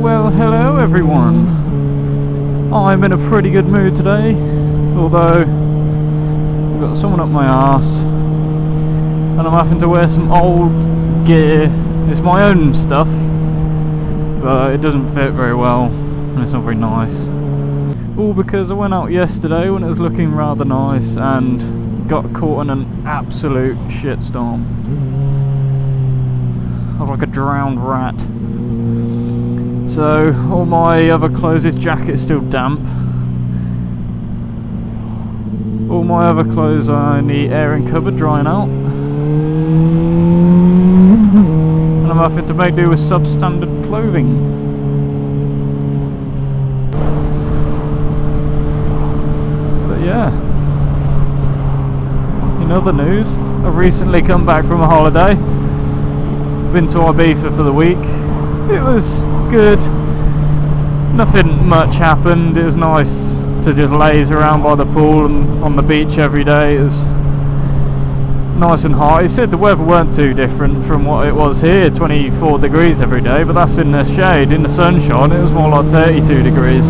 Well, hello everyone. I'm in a pretty good mood today, although I've got someone up my arse and I'm having to wear some old gear. It's my own stuff, but it doesn't fit very well and it's not very nice. All because I went out yesterday when it was looking rather nice and got caught in an absolute shitstorm. I was like a drowned rat. So all my other clothes, this jacket's still damp. All my other clothes are in the airing cupboard drying out. And I'm having to make do with substandard clothing. But yeah. In other news, I've recently come back from a holiday. Been to Ibiza for the week. It was good. Nothing much happened. It was nice to just laze around by the pool and on the beach every day. It was nice and hot. He said the weather weren't too different from what it was here, 24 degrees every day, but that's in the shade. In the sunshine it was more like 32 degrees.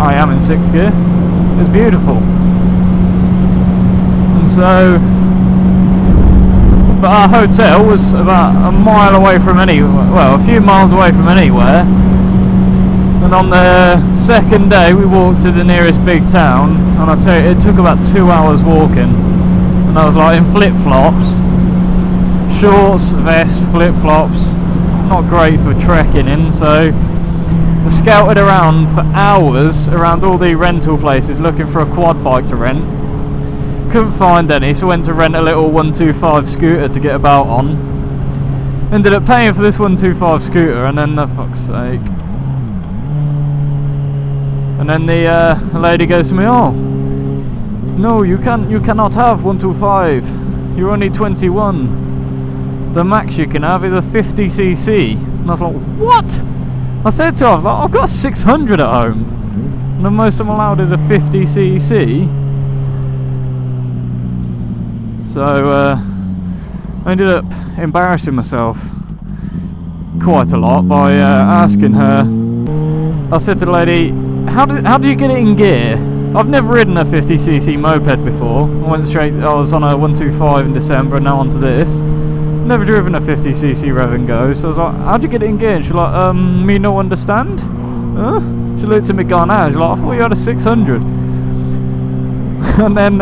I am in 6th gear. It's beautiful. And so, but our hotel was about a mile away from a few miles away from anywhere. And on the second day we walked to the nearest big town, and I tell you, it took about 2 hours walking. And I was like in flip-flops, shorts, vest, flip-flops, not great for trekking in, so I scouted around for hours around all the rental places looking for a quad bike to rent. Couldn't find any, so went to rent a little 125 scooter to get about on. Ended up paying for this 125 scooter, and then, for fuck's sake. And then the lady goes to me, "Oh, no, you cannot have 125. You're only 21. The max you can have is a 50cc." And I was like, "What?" I said to her, "I've got a 600 at home, and the most I'm allowed is a 50cc." So I ended up embarrassing myself quite a lot by asking her. I said to the lady, how do you get it in gear? I've never ridden a 50cc moped before. I was on a 125 in December and now onto this. Never driven a 50cc rev and go, so I was like, how do you get it in gear? And she's like, me no understand? Huh? She looked at me gone out, she's like, I thought you had a 600. And then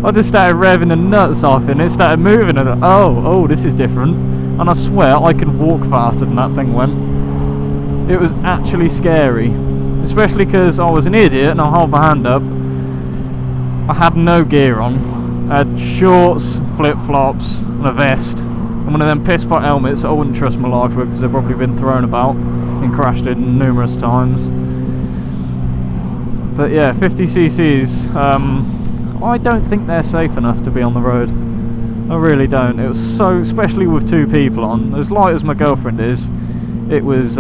I just started revving the nuts off and it started moving, and I thought, oh, this is different. And I swear I could walk faster than that thing went. It was actually scary, especially because I was an idiot and I held my hand up. I had no gear on. I had shorts, flip-flops and a vest, and one of them piss pot helmets that I wouldn't trust my life with because they've probably been thrown about and crashed in numerous times. But yeah, 50cc's, I don't think they're safe enough to be on the road. I really don't. It was so, especially with two people on, as light as my girlfriend is, it was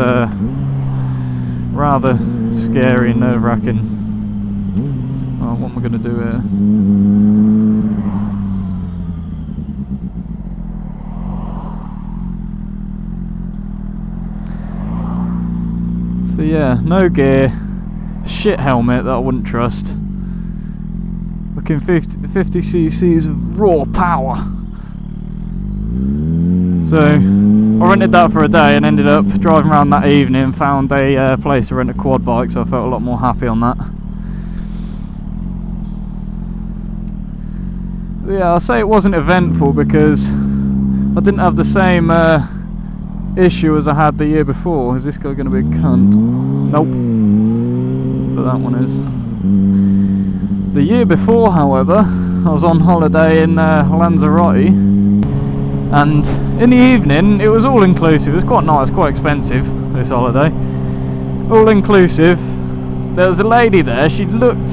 rather scary and nerve-wracking. Oh, what am I going to do here? So yeah, no gear, shit helmet that I wouldn't trust. Looking 50cc's of raw power. So I rented that for a day and ended up driving around that evening and found a place to rent a quad bike, so I felt a lot more happy on that. But yeah, I'll say it wasn't eventful because I didn't have the same issue as I had the year before. Is this guy going to be a cunt? Nope. But that one is. The year before, however, I was on holiday in Lanzarote, and in the evening it was all inclusive. It was quite nice, quite expensive, this holiday. All inclusive. There was a lady there. She looked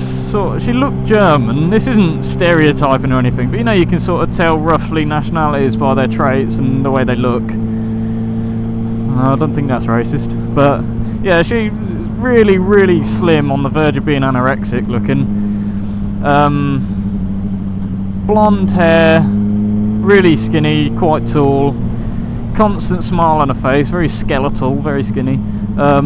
German. This isn't stereotyping or anything, but you know, you can sort of tell roughly nationalities by their traits and the way they look. I don't think that's racist, but yeah, she was really, really slim, on the verge of being anorexic looking. Blonde hair, really skinny, quite tall, constant smile on her face, very skeletal, very skinny. I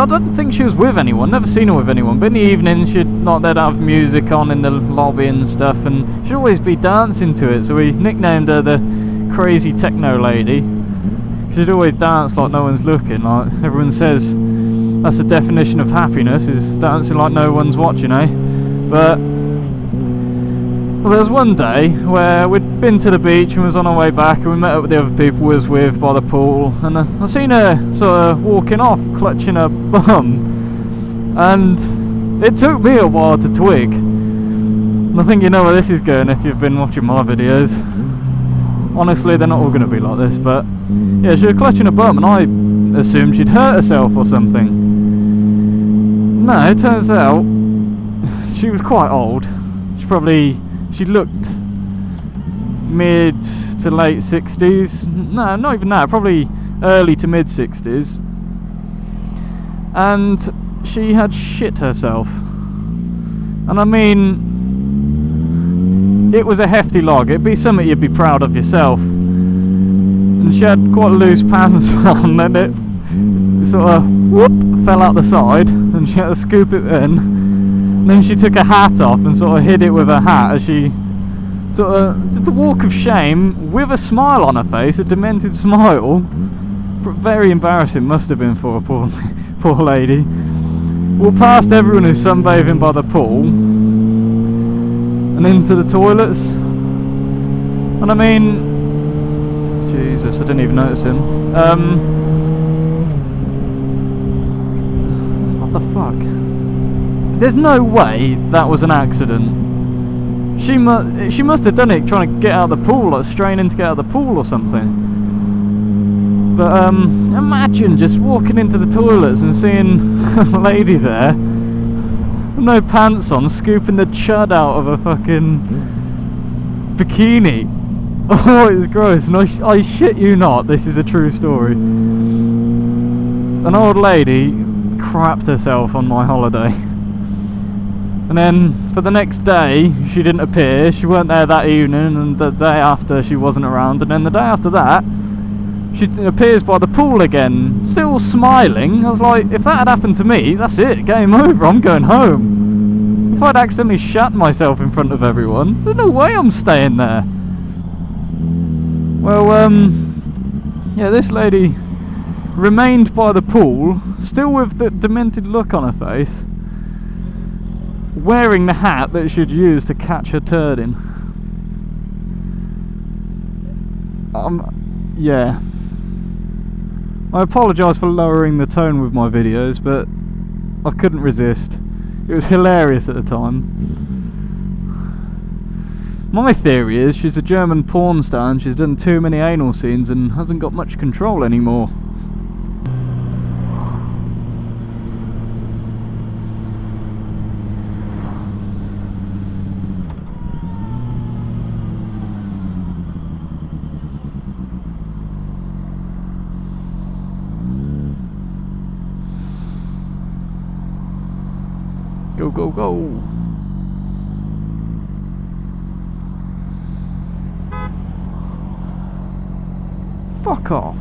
don't think she was with anyone, never seen her with anyone, but in the evening she'd not let have music on in the lobby and stuff, and she'd always be dancing to it, so we nicknamed her the crazy techno lady. She'd always dance like no one's looking, like everyone says that's the definition of happiness, is dancing like no one's watching, eh? But well, there was one day where we'd been to the beach and was on our way back, and we met up with the other people we was with by the pool, and I seen her sort of walking off clutching her bum, and it took me a while to twig, and I think you know where this is going if you've been watching my videos. Honestly, they're not all going to be like this, but yeah, she was clutching her bum and I assumed she'd hurt herself or something. No, it turns out she was quite old. She looked mid to late 60s. No, not even that, probably early to mid 60s. And she had shit herself. And I mean, it was a hefty log. It'd be something you'd be proud of yourself. And she had quite loose pants on, and it sort of whoop fell out the side, and she had to scoop it in. And then she took her hat off and sort of hid it with her hat as she sort of did the walk of shame with a smile on her face, a demented smile. Very embarrassing must have been for a poor lady. Walked past everyone who's sunbathing by the pool and into the toilets. And I mean, Jesus, I didn't even notice him. What the fuck? There's no way that was an accident. She must have done it trying to get out of the pool, like straining to get out of the pool or something. But imagine just walking into the toilets and seeing a lady there, no pants on, scooping the chud out of a fucking bikini. Oh, it was gross, and I shit you not, this is a true story. An old lady crapped herself on my holiday. And then for the next day she didn't appear, she weren't there that evening, and the day after she wasn't around, and then the day after that she appears by the pool again, still smiling. I was like, if that had happened to me, that's it, game over, I'm going home. If I'd accidentally shat myself in front of everyone, there's no way I'm staying there. Well, yeah, this lady remained by the pool, still with the demented look on her face, wearing the hat that she'd used to catch her turd in. Yeah. I apologise for lowering the tone with my videos, but I couldn't resist. It was hilarious at the time. My theory is she's a German porn star and she's done too many anal scenes and hasn't got much control anymore. Go, go, go! Fuck off!